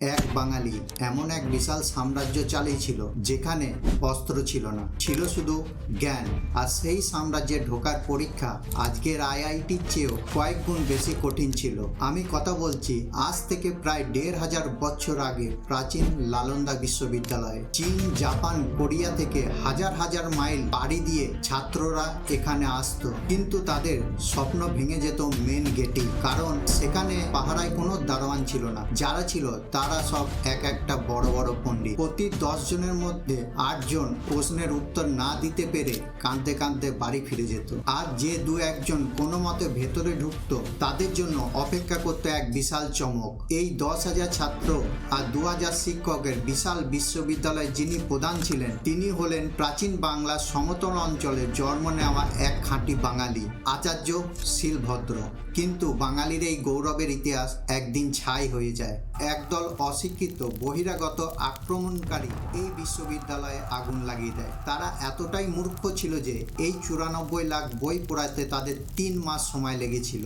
এক বাঙালি এমন এক বিশাল সাম্রাজ্য চালিয়েছিল যেখানে অস্ত্র ছিল না, ছিল শুধু জ্ঞান। আর সেই সাম্রাজ্যে ঢোকার পরীক্ষা আজকের আইআইটির চেয়েও কয়েক গুণ বেশি কঠিন ছিল। আমি কথা বলছি আজ থেকে প্রায় ১৫০০ বছর আগে প্রাচীন নালন্দা বিশ্ববিদ্যালয়ে। চীন, জাপান, কোরিয়া থেকে হাজার হাজার মাইল পাড়ি দিয়ে ছাত্ররা এখানে আসতো, কিন্তু তাদের স্বপ্ন ভেঙে যেত মেন গেটেই। কারণ সেখানে পাহারায় কোনো দারোয়ান ছিল না, যারা ছিল তারা সব এক একটা বড় বড় পণ্ডিত। প্রতি ১০ জনের মধ্যে ৮ জন প্রশ্নের উত্তর না দিতে পেরে কাঁদতে কাঁদতে বাড়ি ফিরে যেত। আর যে দু একজন কোনো মতে ভেতরে ঢুকতো তাদের জন্য অপেক্ষা করতো এক বিশাল চমক। এই ১০,০০০ ছাত্র আর ২,০০০ শিক্ষকের বিশাল বিশ্ববিদ্যালয়ে যিনি প্রধান ছিলেন তিনি হলেন প্রাচীন বাংলার সমতল অঞ্চলে জন্ম নেওয়া এক খাঁটি বাঙালি, আচার্য শীলভদ্র। কিন্তু বাঙালির এই গৌরবের ইতিহাস একদিন ছাই হয়ে যায়। একদল অশিক্ষিত বহিরাগত আক্রমণকারী এই বিশ্ববিদ্যালয়ে আগুন লাগিয়ে দেয়। তারা এতটাই মূর্খ ছিল যে এই ৯৪ লাখ বই পোড়াতে তাদের ৩ মাস সময় লেগেছিল।